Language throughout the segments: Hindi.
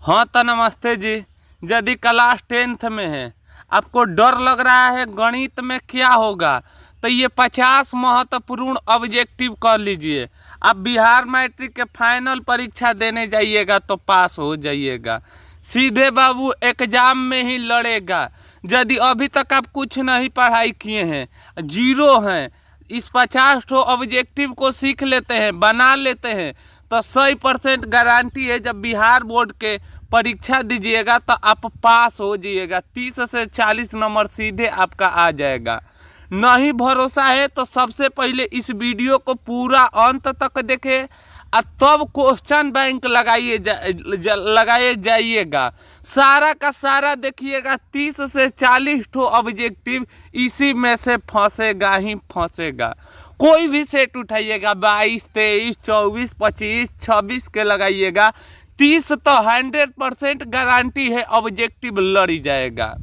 हाँ तो नमस्ते जी। यदि क्लास 10th में है, आपको डर लग रहा है गणित में क्या होगा, तो ये 50 महत्वपूर्ण ऑब्जेक्टिव कर लीजिए। आप बिहार मैट्रिक के फाइनल परीक्षा देने जाइएगा तो पास हो जाइएगा। सीधे बाबू एग्जाम में ही लड़ेगा। यदि अभी तक आप कुछ नहीं पढ़ाई किए हैं, जीरो हैं, इस 50 ऑब्जेक्टिव को सीख लेते हैं, बना लेते हैं, तो 100% गारंटी है जब बिहार बोर्ड के परीक्षा दीजिएगा तो आप पास हो जाइएगा। 30 से 40 नंबर सीधे आपका आ जाएगा। नहीं भरोसा है तो सबसे पहले इस वीडियो को पूरा अंत तक देखें और तब क्वेश्चन बैंक लगाए जाइएगा। सारा का सारा देखिएगा, 30 से 40 ठो ऑब्जेक्टिव इसी में से फंसेगा ही फंसेगा। कोई भी सेट उठाइएगा, 22, 23, 24, 25, 26 के लगाइएगा, 30 तो 100% गारंटी है ऑब्जेक्टिव लड़ी जाएगा।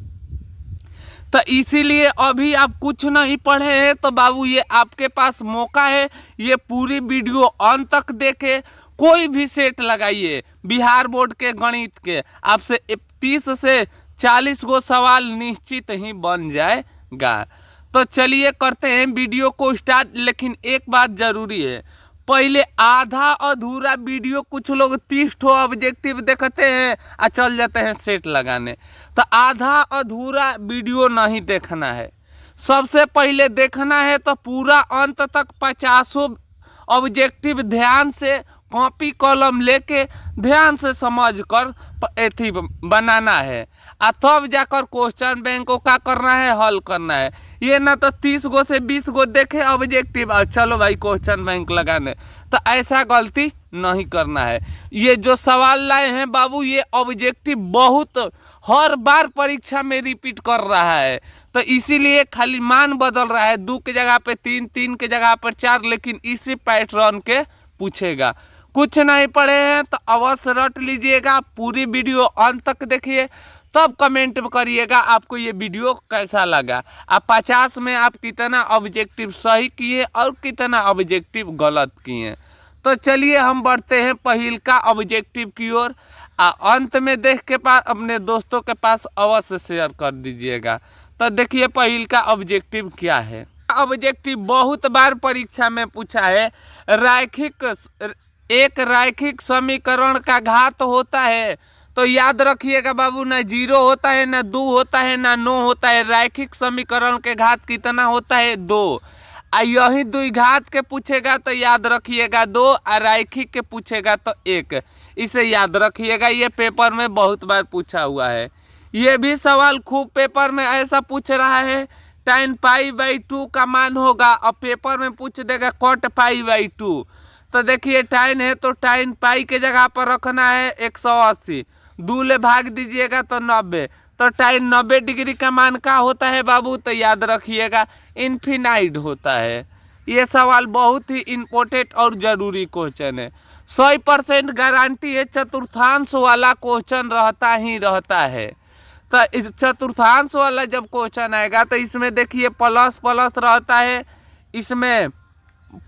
तो इसीलिए अभी आप कुछ नहीं पढ़े हैं तो बाबू ये आपके पास मौका है, ये पूरी वीडियो अंत तक देखे। कोई भी सेट लगाइए बिहार बोर्ड के गणित के, आपसे 30 से 40 गो सवाल निश्चित ही बन जाएगा। तो चलिए करते हैं वीडियो को स्टार्ट। लेकिन एक बात जरूरी है, पहले आधा अधूरा वीडियो, कुछ लोग 30 ठो ऑब्जेक्टिव देखते हैं और चल जाते हैं सेट लगाने, तो आधा अधूरा वीडियो नहीं देखना है। सबसे पहले देखना है तो पूरा अंत तक 50 ऑब्जेक्टिव ध्यान से कॉपी कलम लेके ध्यान से समझ कर एथी बनाना है, और तब जाकर क्वेश्चन बैंक को क्या करना है, हल करना है। ये ना तो 30 गो से 20 गो देखे ऑब्जेक्टिव और चलो भाई क्वेश्चन बैंक लगाने, तो ऐसा गलती नहीं करना है। ये जो सवाल लाए हैं बाबू, ये ऑब्जेक्टिव बहुत हर बार परीक्षा में रिपीट कर रहा है, तो इसीलिए खाली मान बदल रहा है, 2 की जगह पे 3, 3 की जगह पर 4, लेकिन इसी पैटर्न के पूछेगा। कुछ नहीं पढ़े हैं तो अवश्य रट लीजिएगा। पूरी वीडियो अंत तक देखिए, तब कमेंट करिएगा आपको ये वीडियो कैसा लगा। आप 50 में आप कितना ऑब्जेक्टिव सही किए और कितना ऑब्जेक्टिव गलत किए। तो चलिए हम बढ़ते हैं पहिल का ऑब्जेक्टिव की ओर, अंत में देख के पास अपने दोस्तों के पास अवश्य शेयर कर दीजिएगा। तो देखिए पहिल का ऑब्जेक्टिव क्या है। ऑब्जेक्टिव बहुत बार परीक्षा में पूछा है। एक रैखिक समीकरण का घात होता है, तो याद रखिएगा बाबू, ना 0 होता है, ना 2 होता है, ना 9 होता है। रैखिक समीकरण के घात कितना होता है, 2। यही द्विघात के पूछेगा तो याद रखिएगा 2, और रैखिक के पूछेगा तो 1। इसे याद रखिएगा, ये पेपर में बहुत बार पूछा हुआ है। ये भी सवाल खूब पेपर में ऐसा पूछ रहा है, tan π/2 का मान होगा, और पेपर में पूछ देगा cot π/2। तो देखिए tan है तो tan π के जगह पर रखना है 180, 2 ले भाग दीजिएगा तो 90। तो tan 90 डिग्री का मान क्या होता है बाबू, तो याद रखिएगा इन्फिनाइट होता है। ये सवाल बहुत ही इम्पोर्टेंट और जरूरी क्वेश्चन है। 100% गारंटी है, चतुर्थांश वाला क्वेश्चन रहता ही रहता है। तो इस चतुर्थांश वाला जब क्वेश्चन आएगा तो इसमें देखिए प्लस प्लस रहता है, इसमें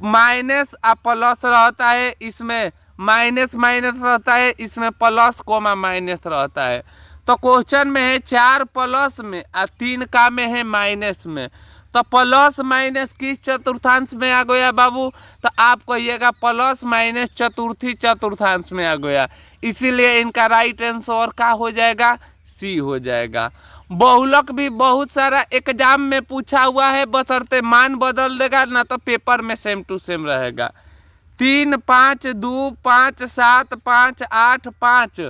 माइनस और प्लस रहता है, इसमें माइनस माइनस रहता है, इसमें प्लस कोमा माइनस रहता है। तो क्वेश्चन में है 4 प्लस में और 3 का में है माइनस में। तो प्लस माइनस किस चतुर्थांश में आ गया बाबू, तो आप कहिएगा प्लस माइनस चतुर्थी चतुर्थांश में आ गया। इसीलिए इनका राइट आंसर क्या हो जाएगा, सी हो जाएगा। बहुलक भी बहुत सारा एग्जाम में पूछा हुआ है, बशर्ते मान बदल देगा ना तो पेपर में सेम टू सेम रहेगा। 3, 5, 2, 5, 7, 5, 8, 5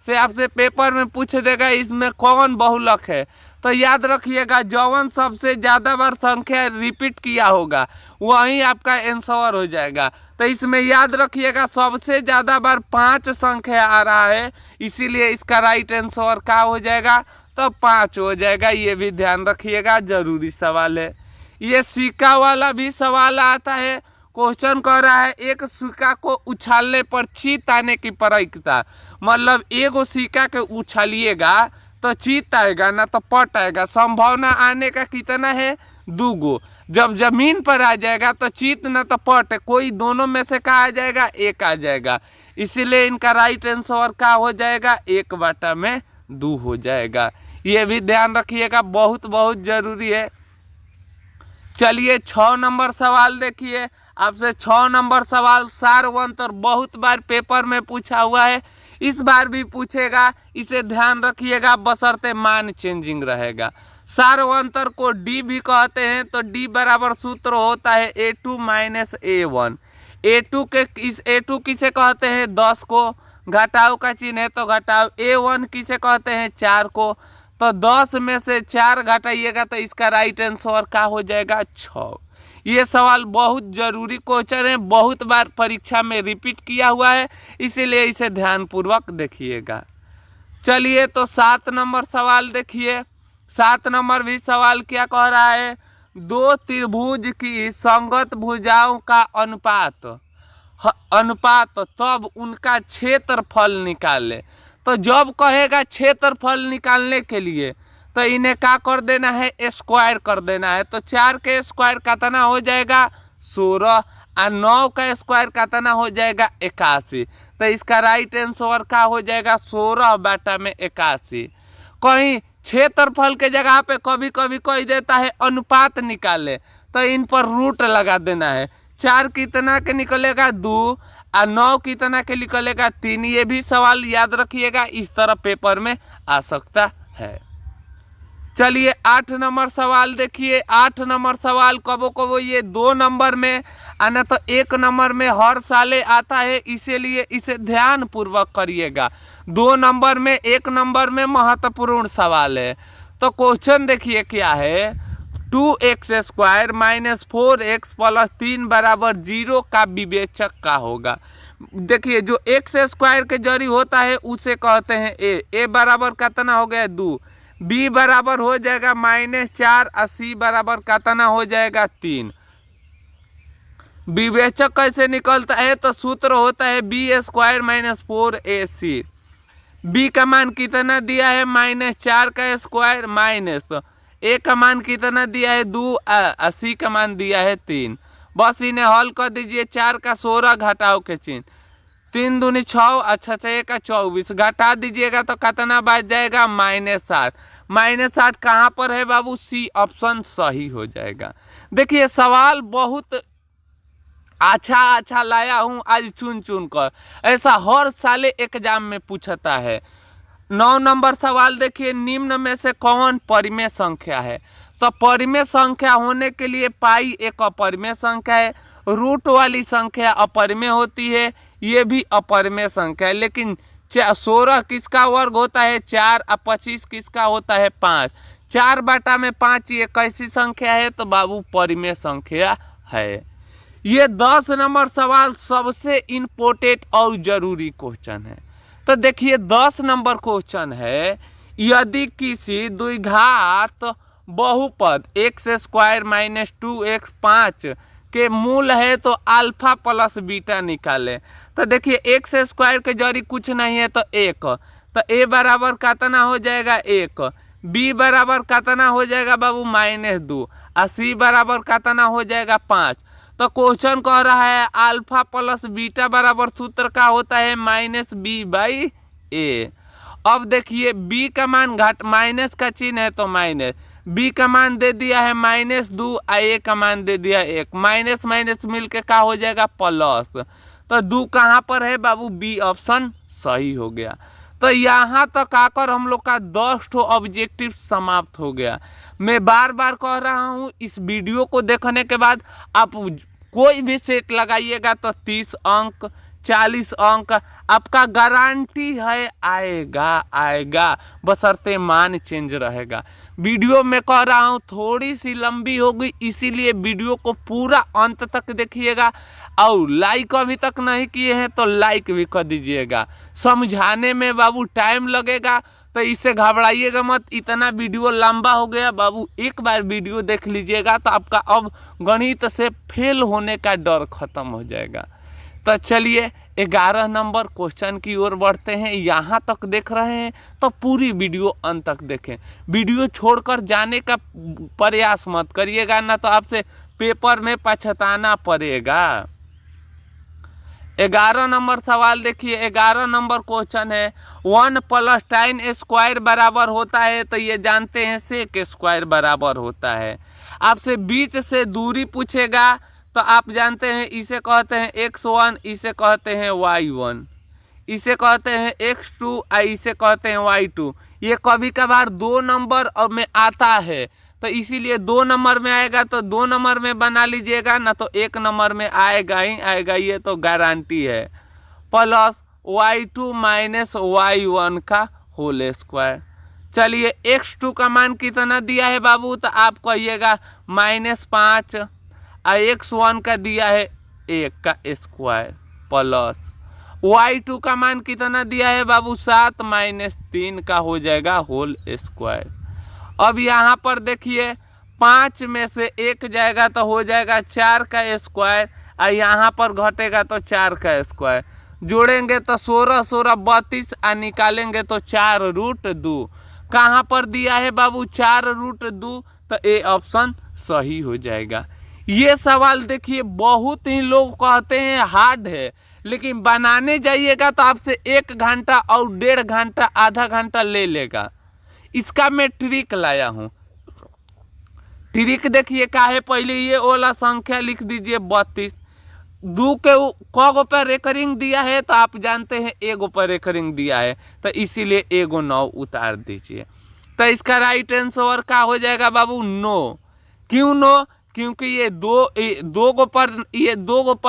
से आपसे पेपर में पूछ देगा इसमें कौन बहुलक है। तो याद रखिएगा जौन सबसे ज़्यादा बार संख्या रिपीट किया होगा वही आपका आंसर हो जाएगा। तो इसमें याद रखिएगा सबसे ज़्यादा बार 5 संख्या आ रहा है, इसीलिए इसका राइट आंसर क्या हो जाएगा, तो 5 हो जाएगा। ये भी ध्यान रखिएगा, जरूरी सवाल है। ये सिक्का वाला भी सवाल आता है। क्वेश्चन कह रहा है एक सिक्का को उछालने पर चीत आने की प्रायिकता, मतलब एगो सिक्का के उछालिएगा तो चीत आएगा ना तो पट आएगा। संभावना आने का कितना है, 2 गो। जब जमीन पर आ जाएगा तो चीत ना तो पट, कोई दोनों में से क्या आ जाएगा, 1 आ जाएगा। इसीलिए इनका राइट आंसर क्या हो जाएगा, 1/2 हो जाएगा। ये भी ध्यान रखिएगा, बहुत बहुत जरूरी है। चलिए 6 नंबर सवाल देखिए, आपसे 6 नंबर सवाल सारवंत और बहुत बार पेपर में पूछा हुआ है, इस बार भी पूछेगा, इसे ध्यान रखिएगा, बशर्ते मान चेंजिंग रहेगा। सारवंतर को डी भी कहते हैं, तो डी बराबर सूत्र होता है A2 माइनस A1। A2 किसे कहते हैं, 10 को, घटाव का चिन्ह है तो घटाव। A1 किसे कहते हैं, 4 को, तो 10 में से 4 घटाइएगा तो इसका राइट आंसर क्या हो जाएगा, 6। ये सवाल बहुत जरूरी क्वेश्चन है, बहुत बार परीक्षा में रिपीट किया हुआ है, इसीलिए इसे ध्यानपूर्वक देखिएगा। चलिए तो 7 नंबर सवाल देखिए। 7 नंबर भी सवाल क्या कह रहा है, 2 त्रिभुज की संगत भुजाओं का अनुपात तब उनका क्षेत्रफल निकाले। तो जब कहेगा क्षेत्रफल निकालने के लिए तो इन्हें क्या कर देना है, स्क्वायर कर देना है। तो 4 के स्क्वायर कितना हो जाएगा, 16, और 9 का स्क्वायर कितना हो जाएगा, 81। तो इसका राइट आंसर क्या हो जाएगा, 16/81। कहीं क्षेत्रफल के जगह पे कभी कभी कह देता है अनुपात निकाले, तो इन पर रूट लगा देना है। 4 कितना के निकलेगा, 2, और 9 कितना के निकलेगा, 3। ये भी सवाल याद रखिएगा, इस तरह पेपर में आ सकता है। चलिए 8 नंबर सवाल देखिए। 8 नंबर सवाल कबो ये 2 नंबर में आना तो 1 नंबर में हर साले आता है, इसीलिए इसे ध्यान पूर्वक करिएगा। 2 नंबर में 1 नंबर में महत्वपूर्ण सवाल है। तो क्वेश्चन देखिए क्या है, 2x² माइनस 4x प्लस 3 बराबर 0 का विवेचक का होगा। देखिए जो x² के जरी होता है उसे कहते हैं a बराबर कितना हो गया, 2, b बराबर हो जाएगा -4, और c बराबर कितना हो जाएगा, 3। विवेचक कैसे निकलता है, तो सूत्र होता है b² माइनस 4ac। b का मान कितना दिया है, -4 का स्क्वायर, माइनस a का मान कितना दिया है, 2, और c का मान दिया है 3। बस इन्हें हल कर दीजिए। 4 का 16 घटाव के चिन्ह, 3 दूनी 6, अच्छा 6 का 24, घटा दीजिएगा तो कितना बच जाएगा, -8। -8 कहाँ पर है बाबू, सी ऑप्शन सही हो जाएगा। देखिए सवाल बहुत अच्छा लाया हूँ आज चुन कर, ऐसा हर साले एग्जाम में पूछता है। 9 नंबर सवाल देखिए, निम्न में से कौन परिमेय संख्या है। तो परिमेय संख्या होने के लिए पाई एक अपरिमेय संख्या है, रूट वाली संख्या अपरिमेय होती है, ये भी अपरिमेय संख्या है। लेकिन 16 किसका वर्ग होता है, 4, और 25 किसका होता है, 5। 4/5 ये कैसी संख्या है, तो बाबू परिमेय संख्या है। ये 10 नंबर सवाल सबसे इम्पोर्टेंट और जरूरी क्वेश्चन है। तो देखिए 10 नंबर क्वेश्चन है, यदि किसी द्विघात बहुपद x² माइनस 2x 5 के मूल है तो अल्फा प्लस बीटा निकाले। तो देखिए x² के जरी कुछ नहीं है तो 1, तो a बराबर कितना हो जाएगा, 1, b बराबर कितना हो जाएगा बाबू, -2, और c बराबर कितना हो जाएगा, 5। तो क्वेश्चन कह रहा है अल्फा प्लस बीटा बराबर सूत्र का होता है -b/a। अब देखिए b का मान घट, माइनस का चिन्ह है तो माइनस, b का मान दे दिया है -2, और a का मान दे दिया 1, माइनस माइनस मिल के क्या हो जाएगा, प्लस। तो 2 कहाँ पर है बाबू, बी ऑप्शन सही हो गया। तो यहाँ तक आकर हम लोग का 10 ऑब्जेक्टिव समाप्त हो गया। मैं बार बार कह रहा हूँ, इस वीडियो को देखने के बाद आप कोई भी सेट लगाइएगा तो 30 अंक 40 अंक आपका गारंटी है आएगा, बशर्ते मान चेंज रहेगा। वीडियो में कह रहा हूँ थोड़ी सी लंबी होगी, इसीलिए वीडियो को पूरा अंत तक देखिएगा, और लाइक अभी तक नहीं किए हैं तो लाइक भी कर दीजिएगा। समझाने में बाबू टाइम लगेगा, तो इससे घबराइएगा मत, इतना वीडियो लंबा हो गया बाबू। एक बार वीडियो देख लीजिएगा तो आपका अब गणित से फेल होने का डर खत्म हो जाएगा। तो चलिए 11 नंबर क्वेश्चन की ओर बढ़ते हैं। यहाँ तक देख रहे हैं तो पूरी वीडियो अंत तक देखें, वीडियो छोड़कर जाने का प्रयास मत करिएगा, ना तो आपसे पेपर में पछताना पड़ेगा। 11 नंबर सवाल देखिए, 11 नंबर क्वेश्चन है 1 + tan स्क्वायर बराबर होता है, तो ये जानते हैं सेक स्क्वायर बराबर होता है। आपसे बीच से दूरी पूछेगा तो आप जानते हैं इसे कहते हैं x1, इसे कहते हैं y1, इसे कहते हैं x2 और इसे कहते हैं y2। ये कभी कभार 2 नंबर में आता है, तो इसीलिए 2 नंबर में आएगा तो 2 नंबर में बना लीजिएगा, ना तो 1 नंबर में आएगा ही आएगा, ये तो गारंटी है। प्लस y2 - y1 का होल स्क्वायर। चलिए x2 का मान कितना दिया है बाबू, तो आप कहिएगा -5 और x1 का दिया है 1 का स्क्वायर, प्लस y2 का मान कितना दिया है बाबू 7 - 3 का हो जाएगा होल स्क्वायर। अब यहाँ पर देखिए 5 में से 1 जाएगा तो हो जाएगा 4 का स्क्वायर, और यहाँ पर घटेगा तो 4 का स्क्वायर। जोड़ेंगे तो 16 16 32 और निकालेंगे तो 4√2। कहाँ पर दिया है बाबू 4√2, तो ए ऑप्शन सही हो जाएगा। ये सवाल देखिए बहुत ही लोग कहते हैं हार्ड है, लेकिन बनाने जाइएगा तो आपसे 1 घंटा और 1.5 घंटा आधा घंटा ले लेगा। इसका मैं ट्रिक लाया हूँ। ट्रिक देखिए का है, पहले ये वाला संख्या लिख दीजिए 32। 2 के कगो पर रेकरिंग दिया है तो आप जानते हैं एगो पर रेकरिंग दिया है, तो इसीलिए एगो 9 उतार दीजिए। तो इसका राइट आंसर का हो जाएगा बाबू 9। क्यों 9? क्योंकि ये दो गो पर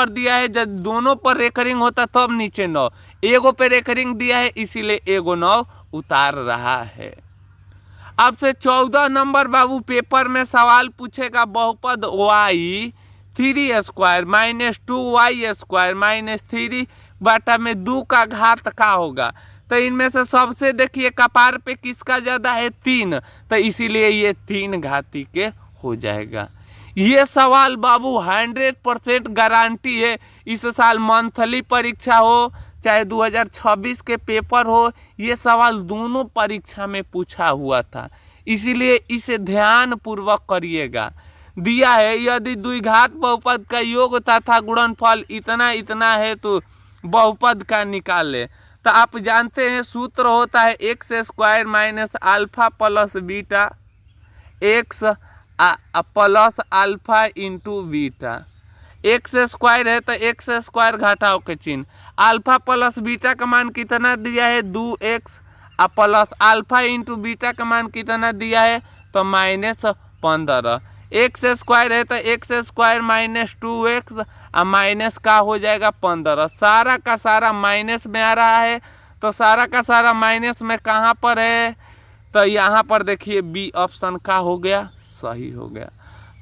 दिया है, जब दोनों पर रेकरिंग होता तब नीचे 9, एगो पे रेकरिंग दिया है इसीलिए एगो 9 उतार रहा है। आपसे 14 नंबर बाबू पेपर में सवाल पूछेगा बहुपद y3² -2y² -3 बटा में 2 का घात का होगा। तो इनमें से सबसे देखिए कपार पे किसका ज़्यादा है 3, तो इसीलिए ये 3 घाती के हो जाएगा। ये सवाल बाबू 100% गारंटी है। इस साल मंथली परीक्षा हो चाहे 2026 के पेपर हो, ये सवाल दोनों परीक्षा में पूछा हुआ था, इसीलिए इसे ध्यान पूर्वक करिएगा। दिया है यदि द्विघात बहुपद का योग तथा गुणनफल इतना इतना है तो बहुपद का निकाले। तो आप जानते हैं सूत्र होता है x² - α + beta x plus alpha into beta. x² है तो x² घटाओ के चिन्ह, अल्फा प्लस बीटा का मान कितना दिया है 2x plus alpha into beta का मान कितना दिया है तो -15। x² है तो x² - 2x और माइनस का हो जाएगा 15। सारा का सारा माइनस में आ रहा है, तो सारा का सारा माइनस में कहाँ पर है, तो यहाँ पर देखिए बी ऑप्शन का हो गया, सही हो गया।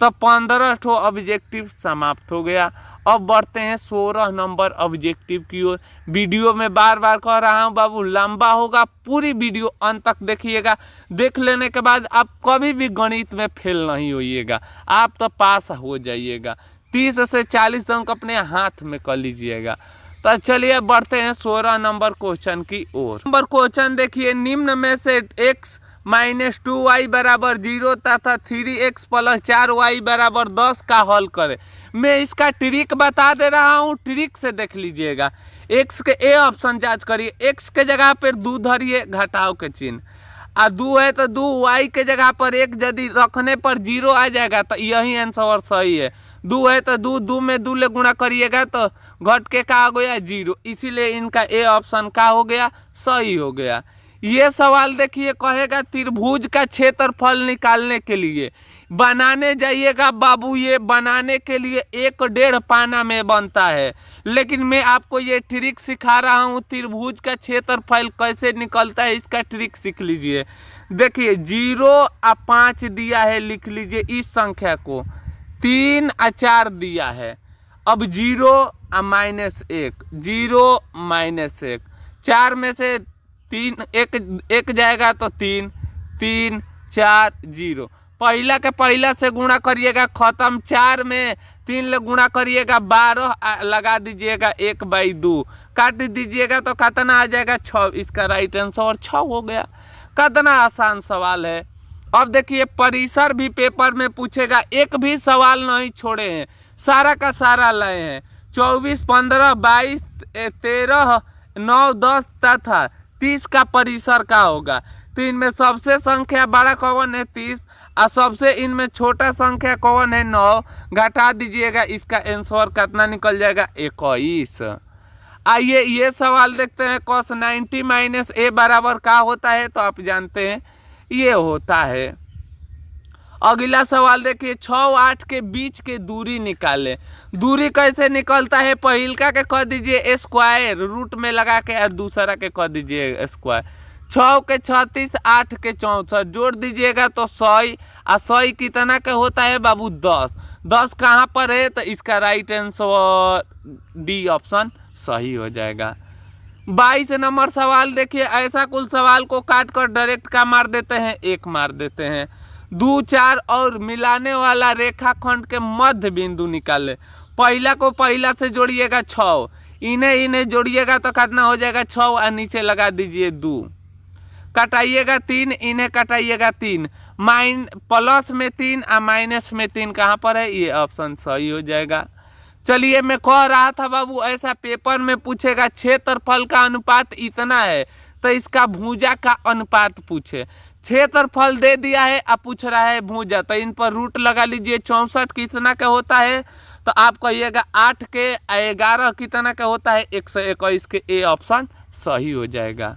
तो 15 ठो ऑब्जेक्टिव समाप्त हो गया। अब बढ़ते हैं 16 नंबर ऑब्जेक्टिव की ओर। वीडियो में बार बार कह रहा हूँ बाबू लंबा होगा, पूरी वीडियो अंत तक देखिएगा। देख लेने के बाद आप कभी भी गणित में फेल नहीं होइएगा, आप तो पास हो जाइएगा। 30 से 40 अंक अपने हाथ में कर लीजिएगा। तो चलिए बढ़ते हैं 16 नंबर क्वेश्चन की ओर। नंबर क्वेश्चन देखिए, निम्न में से x - 2y = 0 तथा 3x + 4y = 10 का हल करें। मैं इसका ट्रिक बता दे रहा हूँ, ट्रिक से देख लीजिएगा। x के ए ऑप्शन जांच करिए, x के जगह पर 2 धरिए घटाव के चिन्ह, आ 2 है तो 2, y के जगह पर 1 यदि रखने पर 0 आ जाएगा तो यही आंसर सही है। 2 है तो 2 में 2 ले गुणा करिएगा तो घट के का हो गया 0, इसीलिए इनका ए ऑप्शन का हो गया, सही हो गया। ये सवाल देखिए कहेगा त्रिभुज का क्षेत्रफल निकालने के लिए बनाने जाइएगा बाबू। ये बनाने के लिए 1.5 पाना में बनता है, लेकिन मैं आपको ये ट्रिक सिखा रहा हूँ त्रिभुज का क्षेत्रफल कैसे निकलता है, इसका ट्रिक सीख लीजिए। देखिए 0 और 5 दिया है, लिख लीजिए इस संख्या को। 3 और 4 दिया है। अब 0 और -1, 0 -1, 4 में से 3 एक जाएगा तो 3, 3 4 0। पहला के पहला से गुणा करिएगा, खत्म। 4 में 3 ले गुणा करिएगा 12, लगा दीजिएगा 1/2, काट दीजिएगा तो कितना आ जाएगा 6। इसका राइट आंसर 6 हो गया। कितना आसान सवाल है। अब देखिए परिसर भी पेपर में पूछेगा, एक भी सवाल नहीं छोड़े हैं, सारा का सारा लाए हैं। 24, 15, 22, 13, 9, 10 तथा 30 का परिसर का होगा। तो इनमें सबसे संख्या बड़ा कौन है 30 और सबसे इनमें छोटा संख्या कौन है 9। घटा दीजिएगा, इसका आंसर कितना निकल जाएगा 21। आइए ये सवाल देखते हैं। cos 90 माइनस a बराबर क्या होता है, तो आप जानते हैं ये होता है। अगला सवाल देखिए, 6 और 8 के बीच के दूरी निकाले। दूरी कैसे निकलता है, पहिलका के कह दीजिए स्क्वायर रूट में लगा के और दूसरा के कह दीजिए स्क्वायर। 6 के 36, 8 के 64 जोड़ दीजिएगा तो 100। और 100 कितना के होता है बाबू 10। 10 कहाँ पर है, तो इसका राइट आंसर डी ऑप्शन सही हो जाएगा। 22 नंबर सवाल देखिए, ऐसा कुल सवाल को काट कर डायरेक्ट का मार देते हैं, 1 मार देते हैं। 2, 4 और मिलाने वाला रेखाखंड के मध्य बिंदु निकाले। पहला को पहला से जोड़िएगा 6, इन्हें जोड़िएगा तो कितना हो जाएगा 6 और नीचे लगा दीजिए 2। कटाइएगा 3, इन्हें कटाइएगा 3, प्लस में 3 और माइनस में 3 कहाँ पर है, ये ऑप्शन सही हो जाएगा। चलिए मैं कह रहा था बाबू ऐसा पेपर में पूछेगा क्षेत्रफल का अनुपात इतना है तो इसका भुजा का अनुपात पूछे। क्षेत्रफल दे दिया है, अब पूछ रहा है भुजा, तो इन पर रूट लगा लीजिए। 64 कितना का होता है, तो आप कहिएगा 8 के 11 कितना का होता है 121 के, ए ऑप्शन सही हो जाएगा।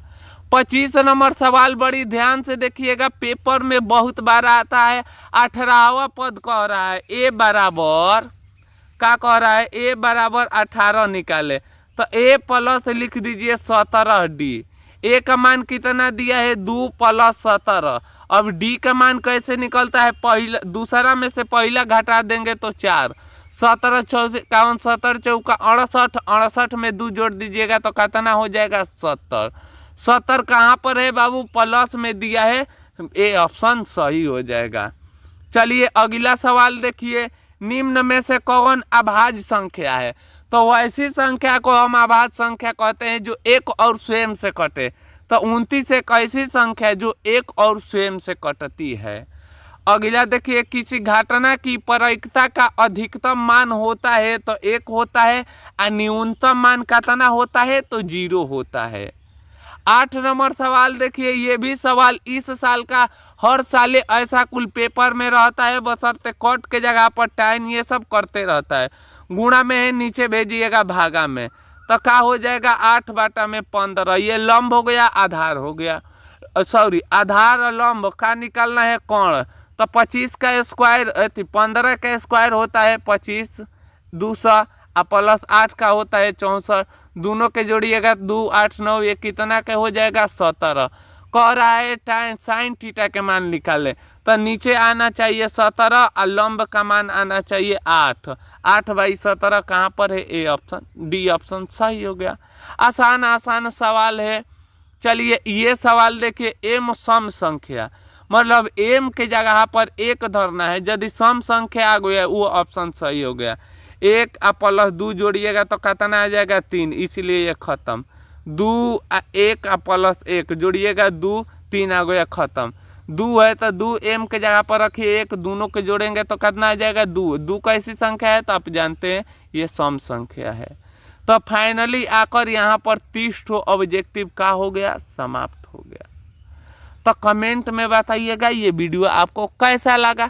25 नंबर सवाल बड़ी ध्यान से देखिएगा, पेपर में बहुत बार आता है। 18वां पद कह रहा है ए बराबर क्या कह रहा है, ए बराबर 18 निकाले। तो ए प्लस लिख दीजिए 17d। ए का मान कितना दिया है 2 + 17। अब डी का मान कैसे निकलता है, पहला दूसरा में से पहला घटा देंगे तो 4। 17 × 54, 17 × 68, 68 में 2 जोड़ दीजिएगा तो कितना हो जाएगा 70। 70 कहाँ पर है बाबू, प्लस में दिया है, ए ऑप्शन सही हो जाएगा। चलिए अगला सवाल देखिए, निम्न में से कौन अभाज्य संख्या है। तो वैसी संख्या को हम अभाज्य संख्या कहते हैं जो एक और स्वयं से कटे। तो 29 एक ऐसी संख्या जो एक और स्वयं से कटती है। अगला देखिए, किसी घटना की प्रायिकता का अधिकतम मान होता है तो 1 होता है और न्यूनतम मान कितना होता है, तो 0 होता है। 8 नंबर सवाल देखिए, ये भी सवाल इस साल का हर साल ऐसा कुल पेपर में रहता है, बशर्ते कट के जगह पर टाइम ये सब करते रहता है। गुणा में है, नीचे भेजिएगा भागा में, तो क्या हो जाएगा 8/15। ये लंब हो गया, आधार हो गया, सॉरी आधार और लंब का निकालना है कोण। तो 25 का स्क्वायर 15 का स्क्वायर होता है 25 200 और प्लस 8 का होता है 64। दोनों के जोड़िएगा 2 8 9, ये कितना के हो जाएगा 17। कह रहा है टाइम साइन थीटा के मान निकाले, तो नीचे आना चाहिए 17 और लंब का मान आना चाहिए 8। 8/17 कहाँ पर है, ए ऑप्शन डी ऑप्शन सही हो गया। आसान आसान सवाल है। चलिए ये सवाल देखिए, एम सम संख्या, मतलब एम के जगह पर 1 धरना है, यदि सम संख्या आ गया वो ऑप्शन सही हो गया। 1 और प्लस 2 जोड़िएगा तो कितना आ जाएगा 3, इसलिए ये खत्म। 2 और 1 और प्लस 1 जोड़िएगा 2, 3 आ गया खत्म। 2 है तो 2 एम के जगह पर रखिए, 1 दोनों के जोड़ेंगे तो कितना आ जाएगा 2। 2 कैसी संख्या है, तो आप जानते हैं ये सम संख्या है। तो फाइनली आकर यहाँ पर 30 ठो ऑब्जेक्टिव का हो गया, समाप्त हो गया। तो कमेंट में बताइएगा ये वीडियो आपको कैसा लगा।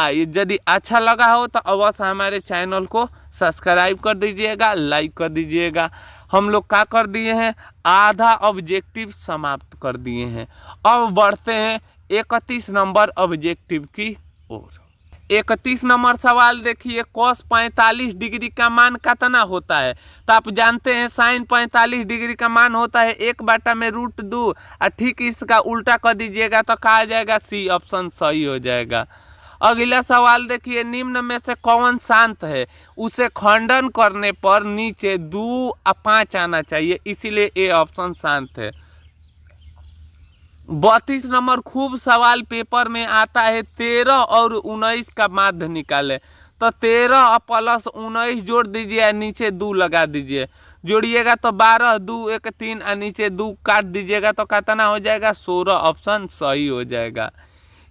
यदि अच्छा लगा हो तो अवश्य हमारे चैनल को सब्सक्राइब कर दीजिएगा, लाइक कर दीजिएगा। हम लोग क्या कर दिए हैं, आधा ऑब्जेक्टिव समाप्त कर दिए हैं। अब बढ़ते हैं 31 नंबर ऑब्जेक्टिव की ओर। 31 नंबर सवाल देखिए, cos 45 डिग्री का मान कितना होता है। तो आप जानते हैं sin 45 डिग्री का मान होता है 1/√2 और ठीक इसका उल्टा कर दीजिएगा तो कहा आ जाएगा, सी ऑप्शन सही हो जाएगा। अगला सवाल देखिए, निम्न में से कौन शांत है, उसे खंडन करने पर नीचे 2 और 5 आना चाहिए, इसीलिए ए ऑप्शन शांत है। 32 नंबर खूब सवाल पेपर में आता है, 13 और 19 का माध्य निकाले। तो 13 और प्लस 19 जोड़ दीजिए, नीचे 2 लगा दीजिए, जोड़िएगा तो 12, 2 1 3 और नीचे 2 काट दीजिएगा तो कितना हो जाएगा 16, ऑप्शन सही हो जाएगा।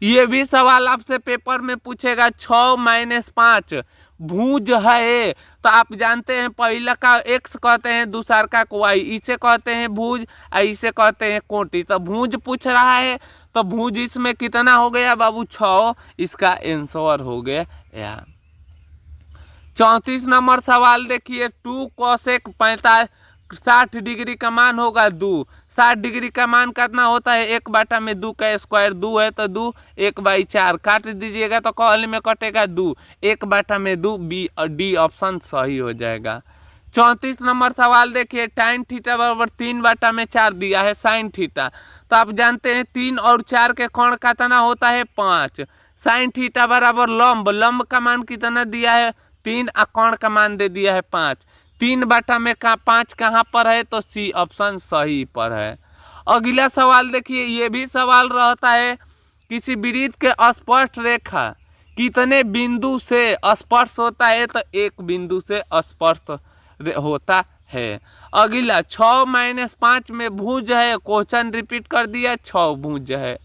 ये भी सवाल आपसे पेपर में पूछेगा, 6 - 5 भुज है, तो आप जानते हैं पहला का एक्स कहते हैं, दूसरा का वाई, इसे कहते हैं भुज और इसे कहते हैं कोटि। तो भुज पूछ रहा है तो भुज इसमें कितना हो गया बाबू 6, इसका आंसर हो गया यार। 34 नंबर सवाल देखिए, 2 कोसेक 60 डिग्री का मान होगा 2। 60 डिग्री का मान कितना होता है, 1/2 का स्क्वायर, 2 है तो 2, 1/4 काट दीजिएगा तो कॉल में कटेगा 2, 1/2, बी और डी ऑप्शन सही हो जाएगा। 34 नंबर सवाल देखिए, tan थीटा बराबर 3/4 दिया है sin थीटा। तो आप जानते हैं 3 और 4 के कोण कितना होता है 5। sin थीटा बराबर लंब का मान कितना दिया है 3 और कोण का मान दे दिया है 5। 3/5 कहाँ पर है, तो सी ऑप्शन सही पर है। अगला सवाल देखिए, ये भी सवाल रहता है, किसी वृत्त के स्पर्श रेखा कितने बिंदु से स्पर्श होता है, तो एक बिंदु से स्पर्श होता है। अगला 6-5 में भुज है, क्वेश्चन रिपीट कर दिया, 6 भुज है।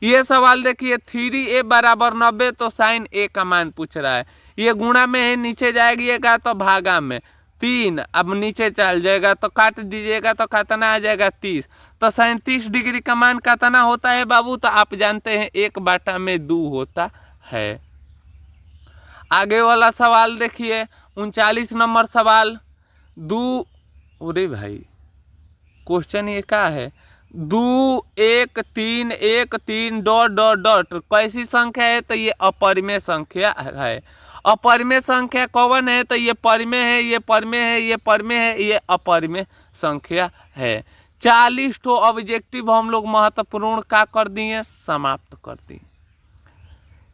ये सवाल देखिए, 3a बराबर 90, तो साइन a का मान पूछ रहा है। ये गुणा में है, नीचे जाएगा तो भागा में 3, अब नीचे चल जाएगा तो काट दीजिएगा तो कितना आ जाएगा 30। तो 37 डिग्री का मान कितना होता है बाबू, तो आप जानते हैं 1/2 होता है। आगे वाला सवाल देखिए, 39 नंबर सवाल, अरे भाई क्वेश्चन ये क्या है, 2 1 3 1 3 ... कैसी संख्या है, तो ये अपरिमेय संख्या है। अपरिमेय संख्या कौन है, तो ये परिमेय है, ये परिमेय है, ये परिमेय है, ये अपरिमेय संख्या है। 40 तो ऑब्जेक्टिव हम लोग महत्वपूर्ण का कर दिए, समाप्त कर दिए।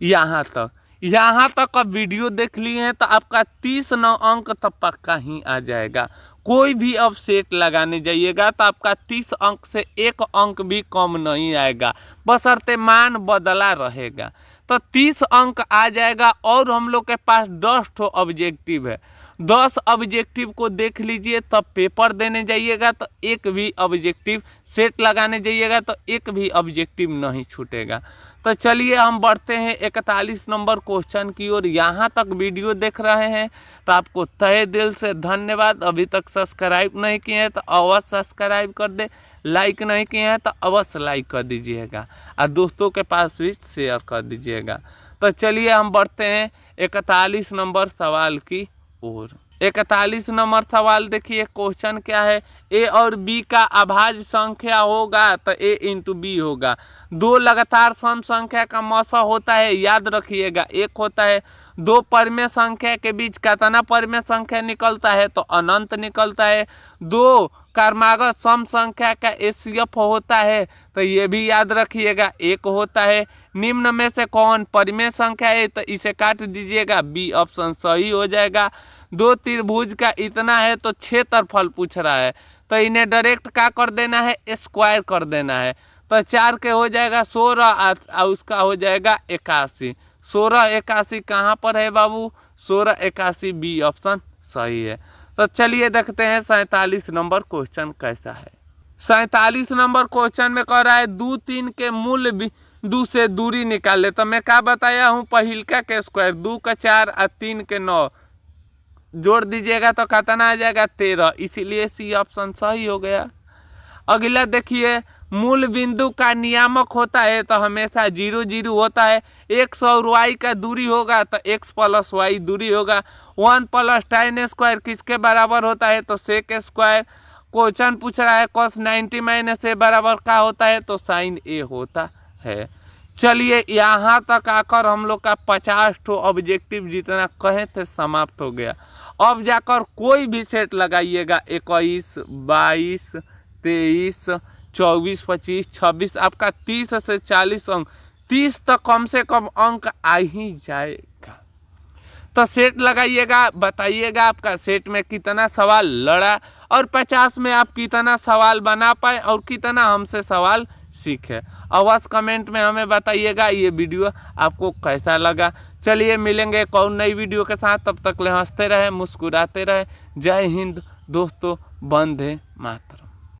यहाँ तक अब वीडियो देख लिए हैं तो आपका 30 अंक तो पक्का ही आ जाएगा। कोई भी अब सेट लगाने जाइएगा तो आपका 30 अंक से 1 अंक भी कम नहीं आएगा, बशर्ते मान बदला रहेगा। तो 30 अंक आ जाएगा। और हम लोग के पास 10 ठो ऑब्जेक्टिव है, 10 ऑब्जेक्टिव को देख लीजिए, तब पेपर देने जाइएगा तो एक भी ऑब्जेक्टिव सेट लगाने जाइएगा तो एक भी ऑब्जेक्टिव नहीं छूटेगा। तो चलिए हम बढ़ते हैं 41 नंबर क्वेश्चन की ओर। यहाँ तक वीडियो देख रहे हैं तो आपको तहे दिल से धन्यवाद। अभी तक सब्सक्राइब नहीं किए हैं तो अवश्य सब्सक्राइब कर दे, लाइक नहीं किए हैं तो अवश्य लाइक कर दीजिएगा और दोस्तों के पास भी शेयर कर दीजिएगा। तो चलिए हम बढ़ते हैं 41 नंबर सवाल की ओर। 41 नंबर सवाल देखिए, क्वेश्चन क्या है, ए और बी का अभाज्य संख्या होगा तो ए इंटू बी होगा। 2 लगातार सम संख्या का मौसा होता है, याद रखिएगा 1 होता है। 2 परिमेय संख्या के बीच कितना परिमेय संख्या निकलता है, तो अनंत निकलता है। 2 क्रमागत सम संख्या का एचसीएफ होता है, तो ये भी याद रखिएगा 1 होता है। निम्न में से कौन परिमेय संख्या है, तो इसे काट दीजिएगा, बी ऑप्शन सही हो जाएगा। 2 त्रिभुज का इतना है तो क्षेत्रफल पूछ रहा है, तो इन्हें डायरेक्ट क्या कर देना है, स्क्वायर कर देना है। तो 4 के हो जाएगा 16 और उसका हो जाएगा 81। 16 81 कहाँ पर है बाबू, 16 81 बी ऑप्शन सही है। तो चलिए देखते हैं 47 नंबर क्वेश्चन कैसा है। 47 नंबर क्वेश्चन में कह रहा है 2 3 के मूल बिंदु से दूरी निकाले। तो मैं क्या बताया हूँ, पहिलका के स्क्वायर, 2 का 4 और 3 के 9 जोड़ दीजिएगा तो कितना आ जाएगा 13, इसीलिए सी ऑप्शन सही हो गया। अगला देखिए, मूल बिंदु का नियामक होता है तो हमेशा 0 0 होता है। x और y का दूरी होगा तो x + y दूरी होगा। 1 + tan स्क्वायर किसके बराबर होता है, तो sec स्क्वायर। क्वेश्चन पूछ रहा है cos 90 - a बराबर क्या होता है, तो sin a होता है। चलिए यहाँ तक आकर हम लोग का 50 ठो ऑब्जेक्टिव जितना कहे थे समाप्त हो गया। अब जाकर कोई भी सेट लगाइएगा, 21 22 23 24 25 26, आपका 30 से 40 अंक, 30 तक कम से कम अंक आ ही जाएगा। तो सेट लगाइएगा, बताइएगा आपका सेट में कितना सवाल लड़ा और 50 में आप कितना सवाल बना पाए और कितना हमसे सवाल सीखे। अवश्य कमेंट में हमें बताइएगा ये वीडियो आपको कैसा लगा। चलिए मिलेंगे एक और नई वीडियो के साथ, तब तक ले हंसते रहे, मुस्कुराते रहे। जय हिंद दोस्तों, वंदे मातरम।